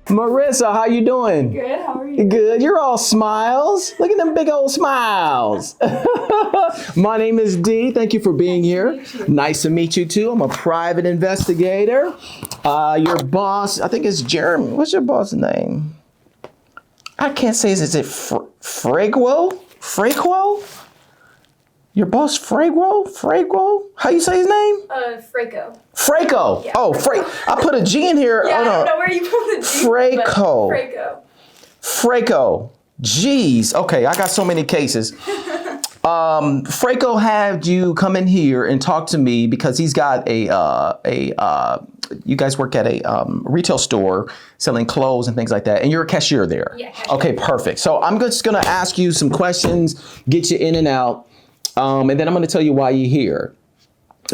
Marissa, how you doing? Good, how are you? Good. You're all smiles. Look at them big old smiles. My name is Dee. Thank you for being here. Nice to meet you too. I'm a private investigator. Your boss, I think it's Jeremy. What's your boss name? I can't say. Is it Fragwo? Fragwo? Your boss Fragwo? Fragwo? How you say his name? Fraco. Fraco. Yeah. Oh, I put a G in here. Yeah, I don't know where you put the G. Fraco. Fraco. Fraco. Jeez. Okay, I got so many cases. Fraco had you come in here and talk to me because he's got you guys work at a retail store selling clothes and things like that, and you're a cashier there. Yeah. Okay, perfect. So I'm just gonna ask you some questions, get you in and out, and then I'm gonna tell you why you're here.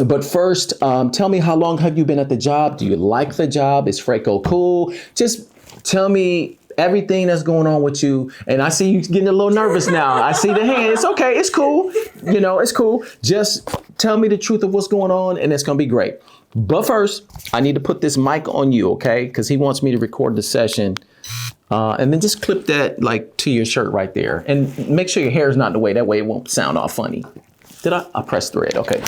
But first, tell me, how long have you been at the job? Do you like the job? Is Fraco cool? Just tell me everything that's going on with you. And I see you getting a little nervous now. I see the hand. It's okay. It's cool. You know, it's cool. Just tell me the truth of what's going on, and it's going to be great. But first, I need to put this mic on you, okay? Because he wants me to record the session. And then just clip that like to your shirt right there. And make sure your hair is not in the way. That way it won't sound all funny. Did I pressed the red? Okay.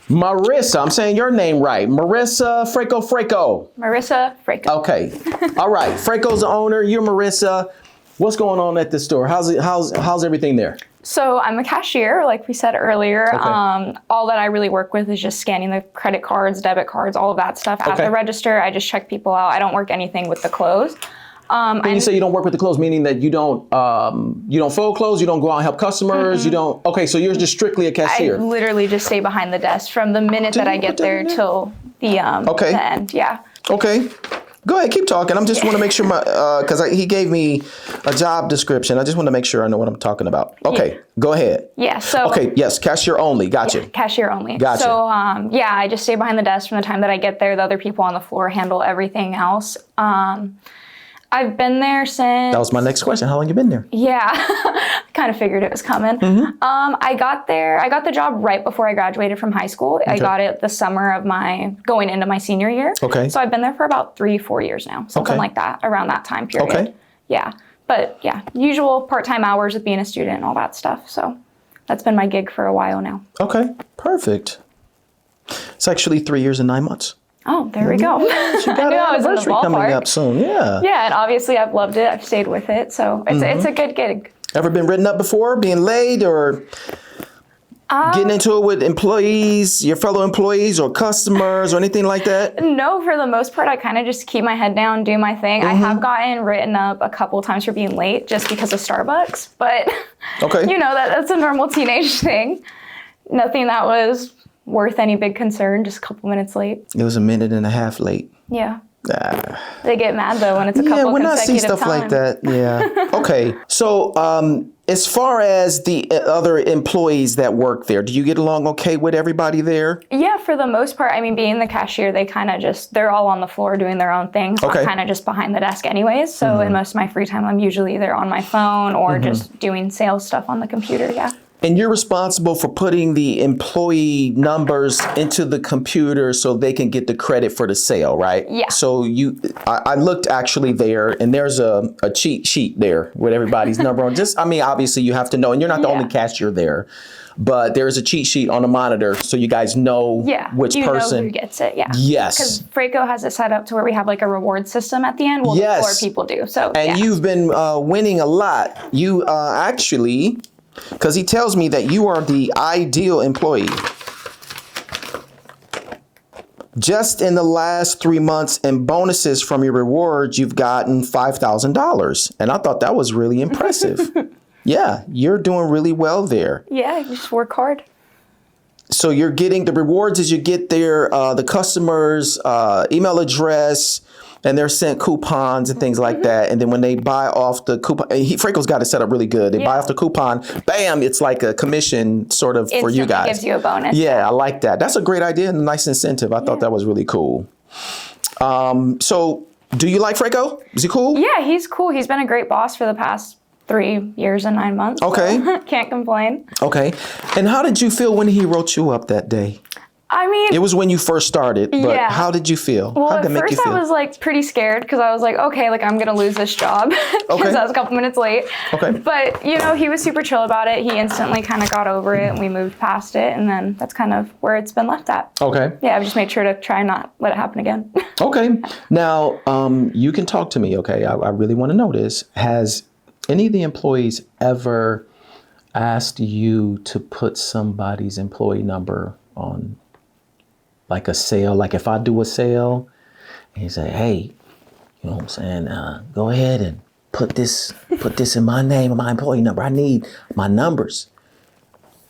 Marissa, I'm saying your name right. Marissa Fraco. Marissa Fraco. Okay. All right. Fraco's the owner. You're Marissa. What's going on at the store? How's everything there? So I'm a cashier, like we said earlier. Okay. All that I really work with is just scanning the credit cards, debit cards, all of that stuff at the register. I just check people out. I don't work anything with the clothes. When you say you don't work with the clothes, meaning that you don't fold clothes, you don't go out and help customers, you don't. Okay, so you're just strictly a cashier. I literally just stay behind the desk from the minute that I get there till the end. Yeah. Okay. Go ahead, keep talking. I just want to make sure because he gave me a job description. I just want to make sure I know what I'm talking about. Okay, go ahead. Yeah. So. Okay. Yes, cashier only. Gotcha. Yeah, cashier only. Gotcha. So I just stay behind the desk from the time that I get there. The other people on the floor handle everything else. I've been there since... That was my next question. How long you been there? Yeah, kind of figured it was coming. Mm-hmm. I got the job right before I graduated from high school. Okay. I got it the summer of going into my senior year. Okay. So I've been there for about 3-4 years now, something like that, around that time period. Okay. Yeah, but yeah, usual part-time hours of being a student and all that stuff. So that's been my gig for a while now. Okay, perfect. It's actually 3 years and 9 months. Oh, there we go. Yes, you got an anniversary coming up soon. Yeah. Yeah, and obviously I've loved it. I've stayed with it, so it's a good gig. Ever been written up before, being late or getting into it with employees, your fellow employees or customers or anything like that? No, for the most part, I kind of just keep my head down, do my thing. I have gotten written up a couple of times for being late just because of Starbucks, but you know, that's a normal teenage thing. Nothing that was worth any big concern, just a couple minutes late. It was a minute and a half late. Yeah. They get mad though when it's a couple when consecutive I see stuff times. like that, yeah. Okay, so as far as the other employees that work there, do you get along okay with everybody there? Yeah, for the most part. I mean, being the cashier, they kind of they're all on the floor doing their own thing. So I'm kind of just behind the desk anyways. So in most of my free time, I'm usually either on my phone or just doing sales stuff on the computer, yeah. And you're responsible for putting the employee numbers into the computer so they can get the credit for the sale, right? Yeah. So I looked actually there, and there's a cheat sheet there with everybody's number on. Obviously you have to know, and you're not the only cashier there, but there's a cheat sheet on the monitor so you guys know which person. Know who gets it, yeah. Yes. Because Fraco has it set up to where we have like a reward system at the end. Well, the floor people do. So, and you've been winning a lot. You actually... Because he tells me that you are the ideal employee. Just in the last 3 months and bonuses from your rewards, you've gotten $5,000. And I thought that was really impressive. Yeah, you're doing really well there. Yeah, you just work hard. So you're getting the rewards as you get there, the customer's email address, and they're sent coupons and things like that. And then when they buy off the coupon, Fraco's got it set up really good. They buy off the coupon, bam, it's like a commission sort of for you guys. Gives you a bonus. Yeah, I like that. That's a great idea and a nice incentive. I thought that was really cool. So do you like Fraco? Is he cool? Yeah, he's cool. He's been a great boss for the past 3 years and 9 months. Okay. So can't complain. Okay. And how did you feel when he wrote you up that day? I mean, it was when you first started, but yeah. how did you feel? Well, how did at that make you first feel? I was like pretty scared because I was like, okay, like I'm gonna lose this job because I was a couple minutes late. Okay. But you know, he was super chill about it. He instantly kind of got over it, and we moved past it, and then that's kind of where it's been left at. Okay. Yeah, I've just made sure to try and not let it happen again. Okay. Now, you can talk to me. Okay. I really want to know this. Has any of the employees ever asked you to put somebody's employee number on like a sale? Like if I do a sale and you say, hey, you know what I'm saying? Go ahead and put this in my name and my employee number. I need my numbers.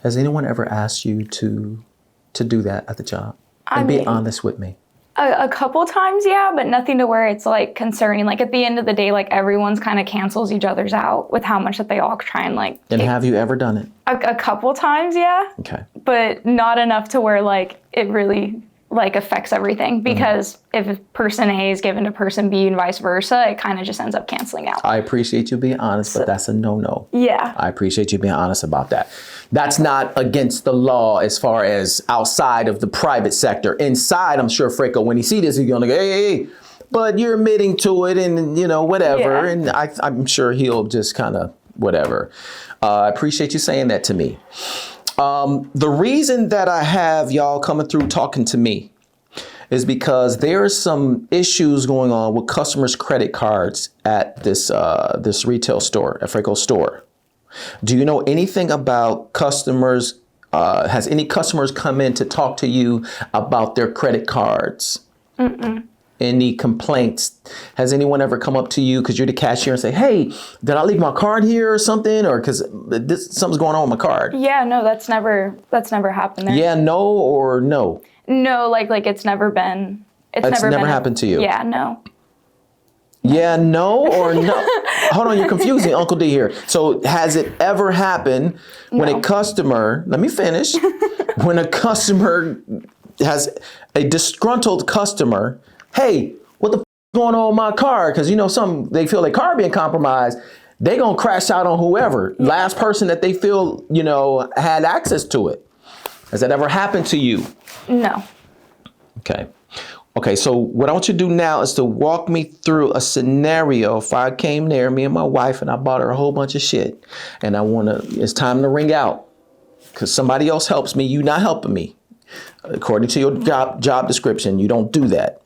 Has anyone ever asked you to do that at the job? And be honest with me. A couple times, yeah, but nothing to where it's like concerning. Like at the end of the day, like everyone's kind of cancels each other's out with how much that they all try and like. And have you ever done it? A couple times, yeah. Okay. But not enough to where like it really like affects everything, because if person A is given to person B and vice versa, it kind of just ends up canceling out. I appreciate you being honest, but that's a no-no. Yeah. I appreciate you being honest about that. That's not against the law as far as outside of the private sector. Inside, I'm sure Freco, when he see this, he's gonna go, hey, but you're admitting to it and, you know, whatever. Yeah. And I'm sure he'll just kind of whatever. I appreciate you saying that to me. The reason that I have y'all coming through talking to me is because there are some issues going on with customers' credit cards at this retail store, at Freco's store. Do you know anything about customers? Has any customers come in to talk to you about their credit cards? Mm-mm. Any complaints? Has anyone ever come up to you because you're the cashier and say, hey, did I leave my card here or something? Or because something's going on with my card? Yeah, no, that's never happened there. Yeah, no, or no? No, like it's never been. It's never happened to you? Yeah, no. Yeah, no, or no? Hold on, you're confusing Uncle D here. So has it ever happened when a customer, let me finish, when a customer has a disgruntled customer, hey, what the f is going on with my card? Because, you know, they feel their card being compromised. They going to crash out on whoever. Last person that they feel, you know, had access to it. Has that ever happened to you? No. Okay. Okay, so what I want you to do now is to walk me through a scenario. If I came there, me and my wife, and I bought her a whole bunch of shit, and it's time to ring out because somebody else helps me. You not helping me. According to your job description, you don't do that.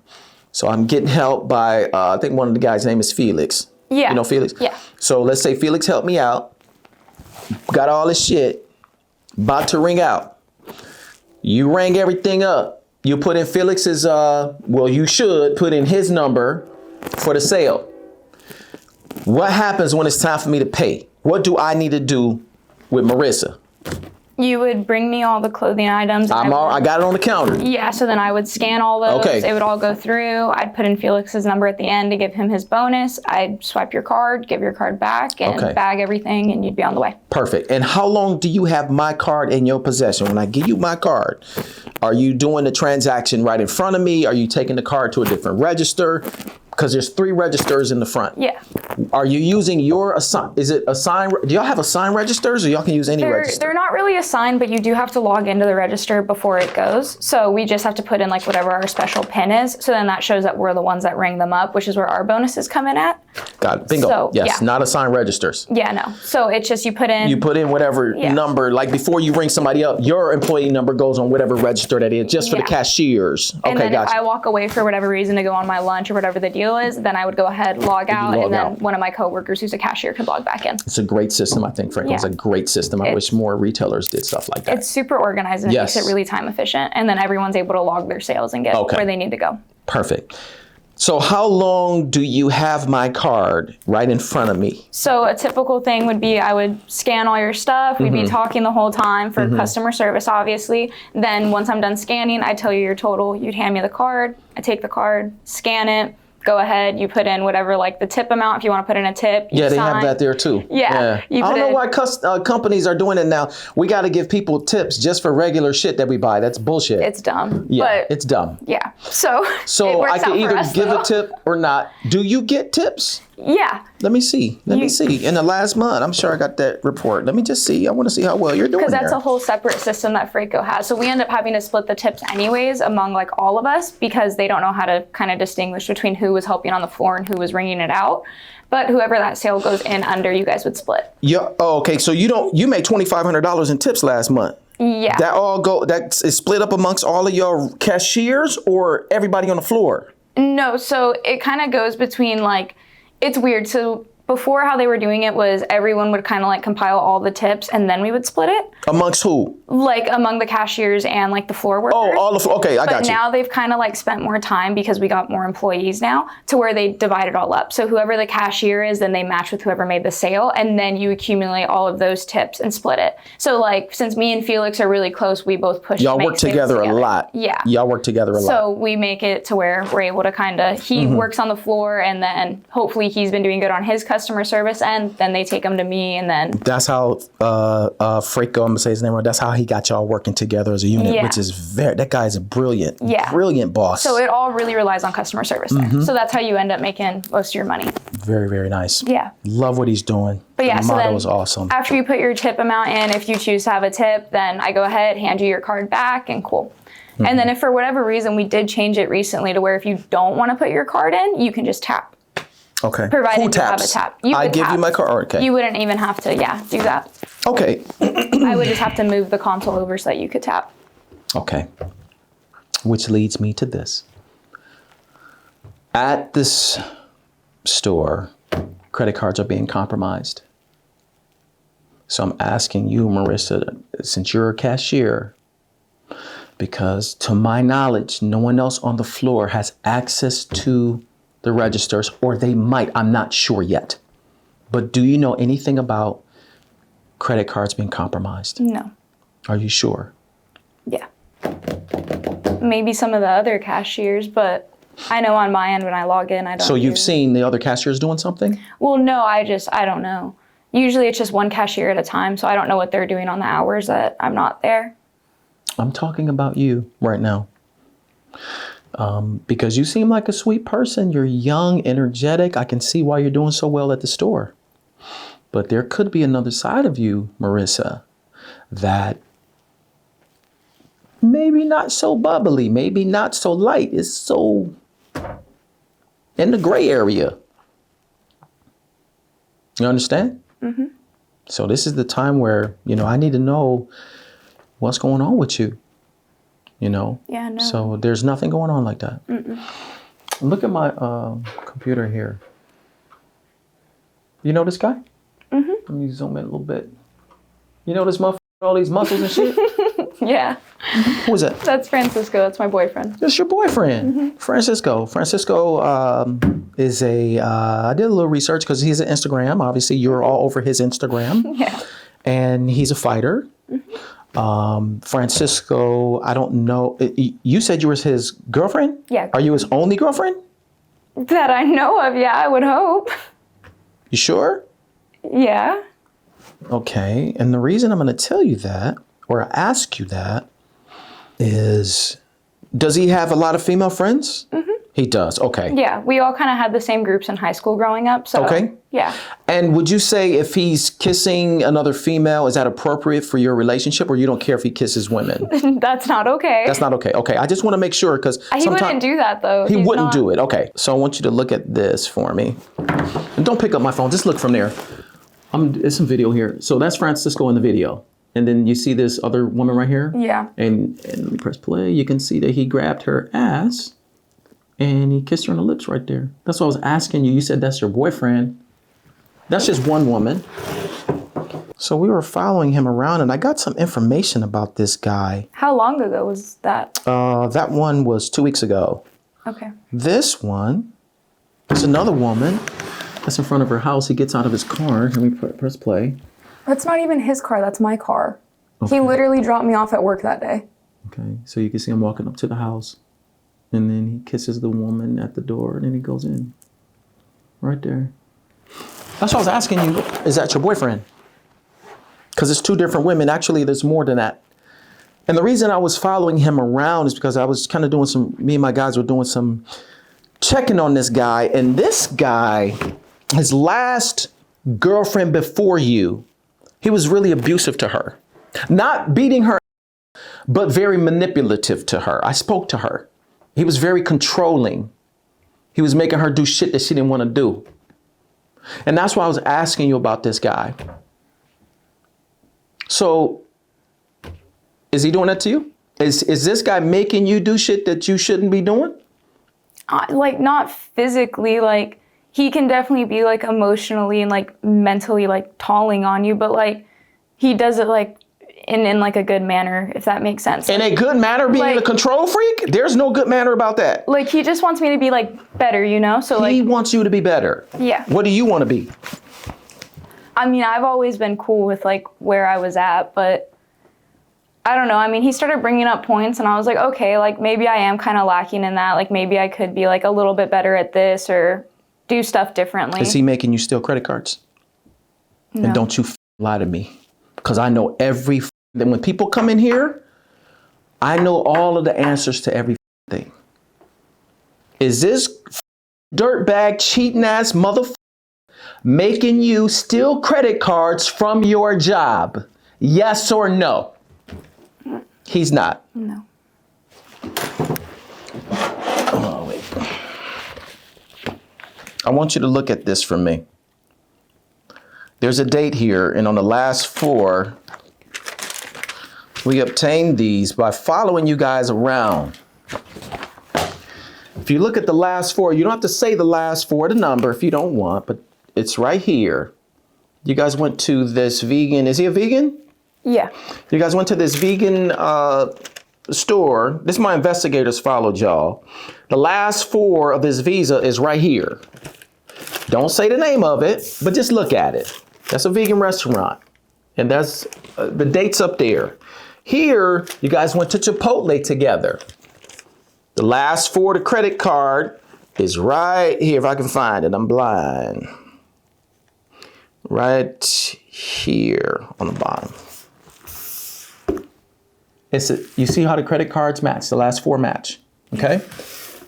So I'm getting help by, I think one of the guys' name is Felix. Yeah. You know Felix? Yeah. So let's say Felix helped me out, got all this shit, about to ring out. You rang everything up. You put in Felix's, you should put in his number for the sale. What happens when it's time for me to pay? What do I need to do with Marissa? You would bring me all the clothing items. I got it on the counter. Yeah, so then I would scan all those. Okay. It would all go through. I'd put in Felix's number at the end to give him his bonus. I'd swipe your card, give your card back, and bag everything, and you'd be on the way. Perfect. And how long do you have my card in your possession? When I give you my card, are you doing the transaction right in front of me? Are you taking the card to a different register? Because there's 3 registers in the front. Yeah. Are you using your is it assigned? Do y'all have assigned registers, or y'all can use any register? They're not really assigned, but you do have to log into the register before it goes. So we just have to put in like whatever our special PIN is. So then that shows that we're the ones that ring them up, which is where our bonuses come in at. Got it. Bingo. So, yes, not assigned registers. Yeah, no. So it's just you put in whatever number, like before you ring somebody up, your employee number goes on whatever register that is, just for the cashiers. And then gotcha. if I walk away for whatever reason to go on my lunch or whatever the deal is, then I would go ahead, log out, and then one of my coworkers who's a cashier could log back in. It's a great system, I think, Frank. It's a great system. I wish more retailers did stuff like that. It's super organized and it makes it really time efficient. And then everyone's able to log their sales and get where they need to go. Perfect. So how long do you have my card right in front of me? So a typical thing would be I would scan all your stuff. We'd be talking the whole time for customer service, obviously. Then once I'm done scanning, I tell you your total. You'd hand me the card. I take the card, scan it. Go ahead, you put in whatever, like the tip amount, if you want to put in a tip. Yeah, they have that there too. Yeah. I don't know why companies are doing it now. We got to give people tips just for regular shit that we buy. That's bullshit. It's dumb. Yeah, it's dumb. Yeah. So I can either give a tip or not. Do you get tips? Yeah. Let me see. Let me see. In the last month, I'm sure I got that report. Let me just see. I want to see how well you're doing. Because that's a whole separate system that Freco has. So we end up having to split the tips anyways among like all of us because they don't know how to kind of distinguish between who was helping on the floor and who was ringing it out. But whoever that sale goes in under, you guys would split. Yeah. Oh, okay. So you made $2,500 in tips last month. Yeah. That is split up amongst all of your cashiers or everybody on the floor? No. So it kind of goes between like, it's weird. So before, how they were doing it was everyone would kind of like compile all the tips and then we would split it. Amongst who? Like among the cashiers and like the floor workers. Oh, all the okay, I got you. But now they've kind of like spent more time because we got more employees now to where they divide it all up. So whoever the cashier is, then they match with whoever made the sale, and then you accumulate all of those tips and split it. So like since me and Felix are really close, we both push. Y'all work together a lot. Yeah. Y'all work together a lot. So we make it to where we're able to kind of he works on the floor, and then hopefully he's been doing good on his customer service end. Then they take him to me, and then that's how Freco, I'm gonna say his name right. That's how he got y'all working together as a unit, which is that guy is a brilliant boss. So it all really relies on customer service there. So that's how you end up making most of your money. Very, very nice. Yeah. Love what he's doing. But yeah, the motto is awesome. After you put your tip amount in, if you choose to have a tip, then I go ahead, hand you your card back, and cool. And then if for whatever reason we did change it recently to where if you don't want to put your card in, you can just tap. Okay. Provided Who taps? You have a tap. You I give tap. you my card. Okay. You wouldn't even have to, do that. Okay. I would just have to move the console over so that you could tap. Okay. Which leads me to this. At this store, credit cards are being compromised. So I'm asking you, Marissa, since you're a cashier, because to my knowledge, no one else on the floor has access to the registers, or they might, I'm not sure yet. But do you know anything about credit cards being compromised? No. Are you sure? Yeah. Maybe some of the other cashiers, but I know on my end when I log in, I don't. So you've seen the other cashiers doing something? Well, no, I don't know. Usually it's just one cashier at a time, so I don't know what they're doing on the hours that I'm not there. I'm talking about you right now. Because you seem like a sweet person. You're young, energetic. I can see why you're doing so well at the store. But there could be another side of you, Marissa, that maybe not so bubbly, maybe not so light. It's so in the gray area. You understand? Mm-hmm. So this is the time where, I need to know what's going on with you. Yeah, no. So there's nothing going on like that. Mm-mm. Look at my computer here. You know this guy? Mm-hmm. Let me zoom in a little bit. You know this motherfucker with all these muscles and shit? Yeah. Who is that? That's Francisco. That's my boyfriend. That's your boyfriend, Francisco. Francisco is I did a little research because he's an Instagram. Obviously, you're all over his Instagram. Yeah. And he's a fighter. Francisco, I don't know. You said you were his girlfriend? Yeah. Are you his only girlfriend? That I know of, yeah, I would hope. You sure? Yeah. Okay. And the reason I'm going to tell you that, or ask you that, is does he have a lot of female friends? Mm-hmm. He does. Okay. Yeah, we all kind of had the same groups in high school growing up. So, okay. Yeah. And would you say if he's kissing another female, is that appropriate for your relationship, or you don't care if he kisses women? That's not okay. That's not okay. Okay. I just want to make sure because he wouldn't do that though. He wouldn't do it. Okay. So I want you to look at this for me. And don't pick up my phone. Just look from there. It's some video here. So that's Francisco in the video. And then you see this other woman right here? Yeah. And let me press play. You can see that he grabbed her ass and he kissed her on the lips right there. That's what I was asking you. You said that's your boyfriend. That's just one woman. So we were following him around and I got some information about this guy. How long ago was that? That one was 2 weeks ago. Okay. This one is another woman that's in front of her house. He gets out of his car. Let me press play. That's not even his car. That's my car. Okay. He literally dropped me off at work that day. Okay. So you can see him walking up to the house. And then he kisses the woman at the door. And then he goes in. Right there. That's what I was asking you. Is that your boyfriend? Because it's two different women. Actually, there's more than that. And the reason I was following him around is because I was kind of doing me and my guys were doing some checking on this guy. And this guy, his last girlfriend before you, he was really abusive to her. Not beating her, but very manipulative to her. I spoke to her. He was very controlling. He was making her do shit that she didn't want to do. And that's why I was asking you about this guy. So, is he doing that to you? Is this guy making you do shit that you shouldn't be doing? Like, not physically, like, he can definitely be, like, emotionally and, like, mentally, like, tolling on you, but, like, he does it, like, in like, a good manner, if that makes sense. In a good manner, being like, a control freak? There's no good manner about that. Like, he just wants me to be, like, better, you know? So, He like, wants you to be better. Yeah. What do you want to be? I mean, I've always been cool with, like, where I was at, but I don't know. I mean, he started bringing up points, and I was like, okay, like, maybe I am kind of lacking in that. Like, maybe I could be, like, a little bit better at this or do stuff differently. Is he making you steal credit cards? No. And don't you lie to me. Because I know then when people come in here, I know all of the answers to everything. Is this dirtbag, cheating ass motherfucker making you steal credit cards from your job? Yes or no? He's not. No. Oh, wait. I want you to look at this for me. There's a date here, and on the last 4, we obtained these by following you guys around. If you look at the last 4, you don't have to say the last 4, the number, if you don't want, but it's right here. You guys went to this vegan, is he a vegan? Yeah. You guys went to this vegan store. This is my investigators followed y'all. The last 4 of this visa is right here. Don't say the name of it, but just look at it. That's a vegan restaurant. And that's the date's up there. Here, you guys went to Chipotle together. The last 4 of the credit card is right here. If I can find it, I'm blind. Right here on the bottom. You see how the credit cards match? The last 4 match, okay?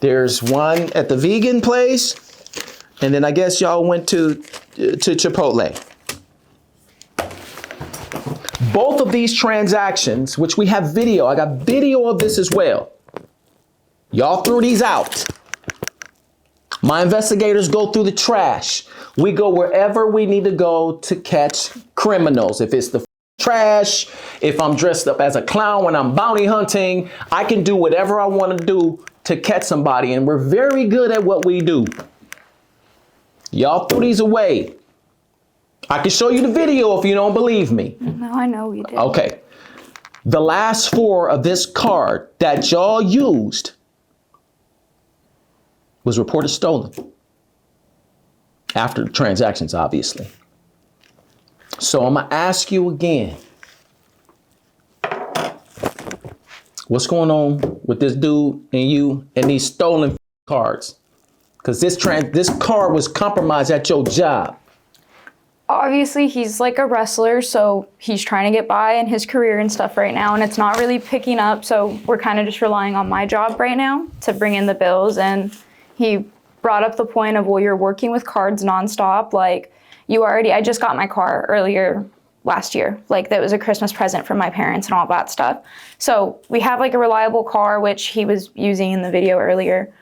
There's one at the vegan place, and then I guess y'all went to Chipotle. Both of these transactions, which we have video, I got video of this as well. Y'all threw these out. My investigators go through the trash. We go wherever we need to go to catch criminals. If it's the trash, if I'm dressed up as a clown when I'm bounty hunting, I can do whatever I want to do to catch somebody, and we're very good at what we do. Y'all threw these away. I can show you the video if you don't believe me. No, I know we did. Okay. The last 4 of this card that y'all used was reported stolen. After the transactions, obviously. So I'm going to ask you again. What's going on with this dude and you and these stolen cards? Because this card was compromised at your job. Obviously, he's like a wrestler, so he's trying to get by in his career and stuff right now, and it's not really picking up, so we're kind of just relying on my job right now to bring in the bills. And he brought up the point of, well, you're working with cards nonstop. Like, I just got my car earlier last year. Like, that was a Christmas present from my parents and all that stuff. So we have like a reliable car, which he was using in the video earlier.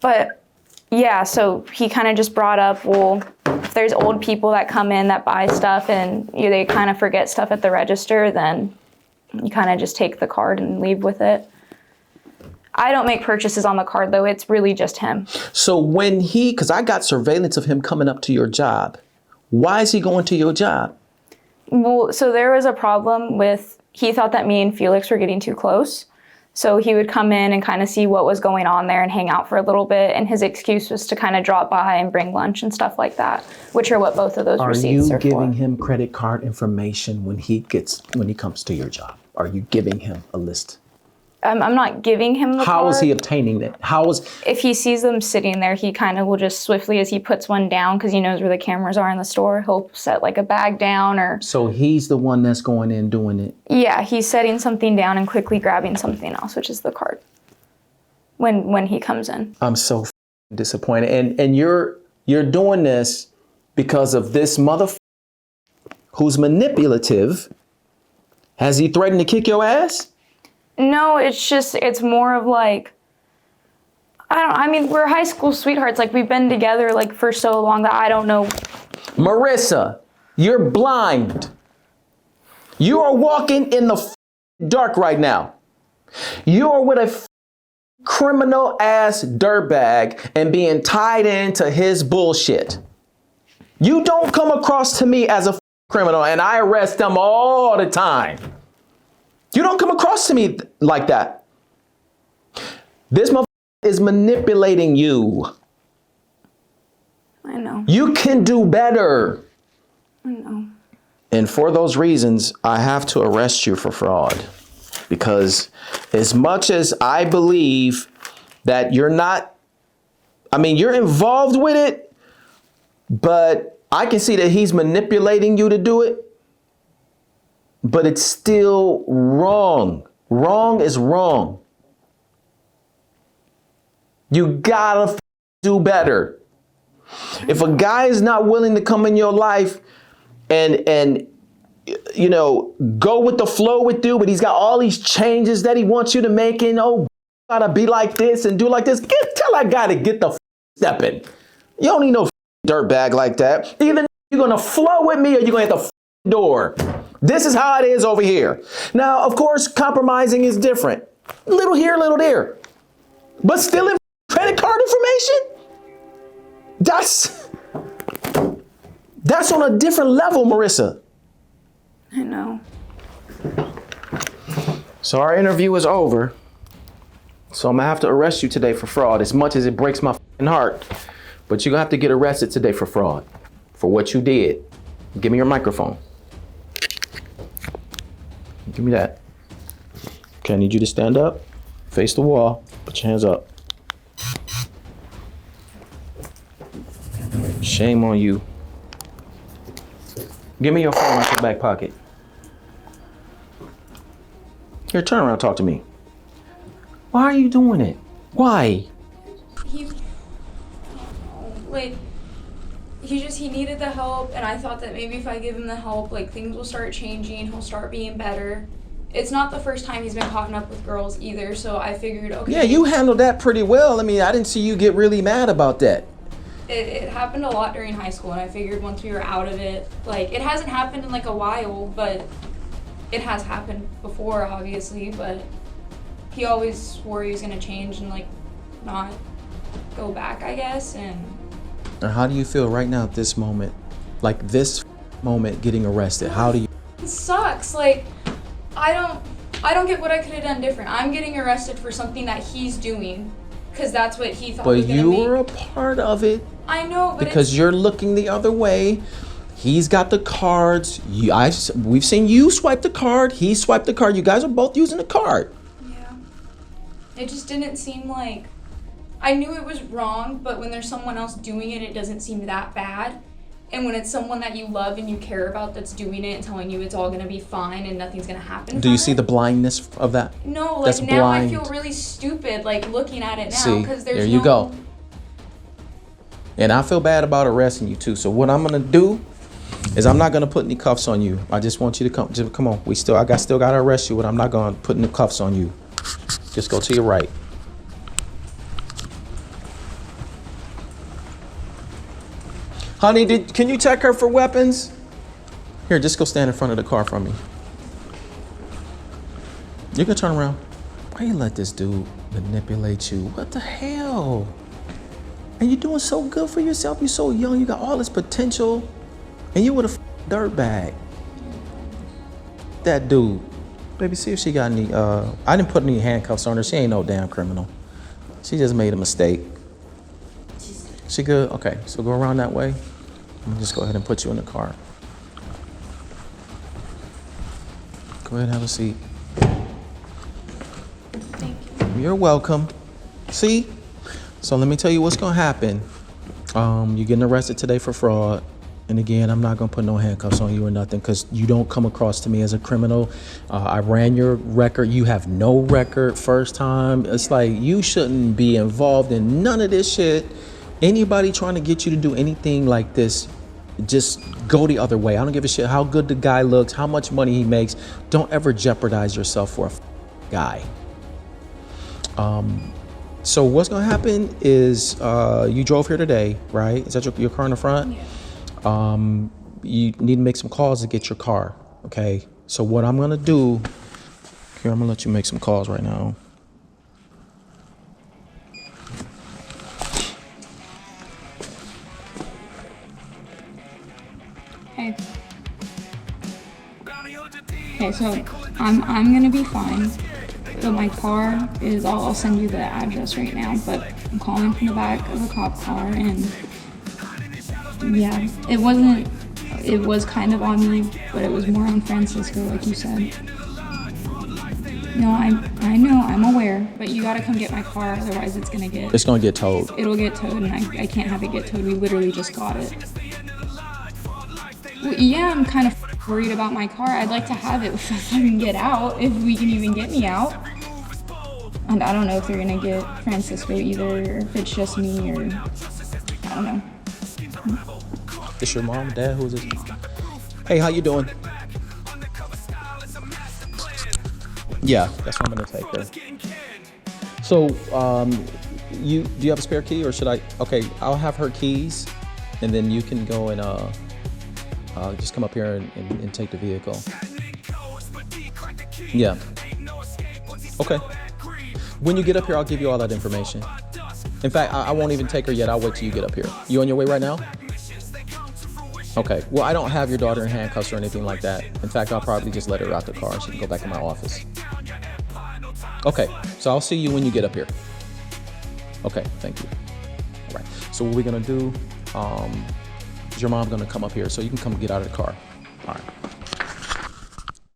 But yeah, so he kind of just brought up, well, if there's old people that come in that buy stuff and they kind of forget stuff at the register, then you kind of just take the card and leave with it. I don't make purchases on the card, though. It's really just him. So because I got surveillance of him coming up to your job. Why is he going to your job? Well, so there was a problem with, he thought that me and Felix were getting too close. So he would come in and kind of see what was going on there and hang out for a little bit. And his excuse was to kind of drop by and bring lunch and stuff like that, which are what both of those receipts are for. Are you giving him credit card information when he comes to your job? Are you giving him a list? I'm not giving him the card. How is he obtaining it? If he sees them sitting there, he kind of will just swiftly, as he puts one down, because he knows where the cameras are in the store, he'll set like a bag down or... So he's the one that's going in doing it? Yeah, he's setting something down and quickly grabbing something else, which is the card, when he comes in. I'm so disappointed. And you're doing this because of this motherfucker who's manipulative? Has he threatened to kick your ass? No, it's more of like, I mean, we're high school sweethearts. Like, we've been together like for so long that I don't know. Marissa, you're blind. You are walking in the dark right now. You are with a criminal ass dirtbag and being tied into his bullshit. You don't come across to me as a criminal, and I arrest them all the time. You don't come across to me like that. This motherfucker is manipulating you. I know. You can do better. I know. And for those reasons, I have to arrest you for fraud. Because as much as I believe that you're not, I mean, you're involved with it, but I can see that he's manipulating you to do it. But it's still wrong. Wrong is wrong. You gotta do better. If a guy is not willing to come in your life and you know, go with the flow with you, but he's got all these changes that he wants you to make, and gotta be like this and do like this, tell that guy to get the stepping. You don't need no dirtbag like that. Either you're gonna flow with me or you're gonna hit the door. This is how it is over here. Now, of course, compromising is different. Little here, little there. But stealing credit card information? That's on a different level, Marissa. I know. So our interview is over. So I'm gonna have to arrest you today for fraud, as much as it breaks my heart. But you're gonna have to get arrested today for fraud, for what you did. Give me your microphone. Give me that. Okay, I need you to stand up, face the wall, put your hands up. Shame on you. Give me your phone out your back pocket. Here, turn around and talk to me. Why are you doing it? Why? He needed the help, and I thought that maybe if I give him the help, like, things will start changing, he'll start being better. It's not the first time he's been caught up with girls either, so I figured, okay. Yeah, you handled that pretty well. I mean, I didn't see you get really mad about that. It happened a lot during high school, and I figured once we were out of it, like, it hasn't happened in like a while, but it has happened before, obviously, but he always swore he was gonna change and like not go back, I guess. And how do you feel right now at this moment? Like this moment getting arrested, how do you? It sucks. Like, I don't get what I could have done different. I'm getting arrested for something that he's doing because that's what he thought was gonna But be. you were a part of it. I know, but because you're looking the other way. He's got the cards. We've seen you swipe the card. He swiped the card. You guys are both using the card. Yeah. It just didn't seem like, I knew it was wrong, but when there's someone else doing it, it doesn't seem that bad. And when it's someone that you love and you care about that's doing it and telling you it's all gonna be fine and nothing's gonna happen. Do you see the blindness of that? No, like that's now blind. I feel really stupid like looking at it now See, because there's there you go. And I feel bad about arresting you too. So what I'm gonna do is I'm not gonna put any cuffs on you. I just want you to come. Just come on. I still gotta arrest you, but I'm not gonna put any cuffs on you. Just go to your right. Honey, can you check her for weapons? Here, just go stand in front of the car for me. You can turn around. Why you let this dude manipulate you? What the hell? And you're doing so good for yourself. You're so young. You got all this potential. And you with a dirtbag. That dude. Baby, see if she got any, I didn't put any handcuffs on her. She ain't no damn criminal. She just made a mistake. She good? Okay, so go around that way. I'm gonna just go ahead and put you in the car. Go ahead and have a seat. Thank you. You're welcome. See? So let me tell you what's gonna happen. You're getting arrested today for fraud. And again, I'm not gonna put no handcuffs on you or nothing because you don't come across to me as a criminal. I ran your record. You have no record first time. It's like you shouldn't be involved in none of this shit. Anybody trying to get you to do anything like this, just go the other way. I don't give a shit how good the guy looks, how much money he makes. Don't ever jeopardize yourself for a guy. So what's gonna happen is you drove here today, right? Is that your car in the front? Yeah. You need to make some calls to get your car, okay? So what I'm gonna do, here, I'm gonna let you make some calls right now. Hey. Okay, so I'm gonna be fine. But my car is, I'll send you the address right now, but I'm calling from the back of a cop car, and yeah, it was kind of on me, but it was more on Francisco, like you said. No, I know, I'm aware, but you gotta come get my car, otherwise it's gonna get towed. It'll get towed, and I can't have it get towed. We literally just got it. Well, yeah, I'm kind of worried about my car. I'd like to have it if I can get out, if we can even get me out. And I don't know if they're gonna get Francisco either, or if it's just me, or I don't know. It's your mom, dad, who is this? Hey, how you doing? Yeah, that's what I'm gonna take her. So, do you have a spare key, or should I? Okay, I'll have her keys, and then you can go and just come up here and take the vehicle. Yeah. Okay. When you get up here, I'll give you all that information. In fact, I won't even take her yet. I'll wait till you get up here. You on your way right now? Okay. Well, I don't have your daughter in handcuffs or anything like that. In fact, I'll probably just let her out the car and she can go back in my office. Okay. So I'll see you when you get up here. Okay. Thank you. All right. So what we're going to do, is your mom going to come up here so you can come get out of the car. All right.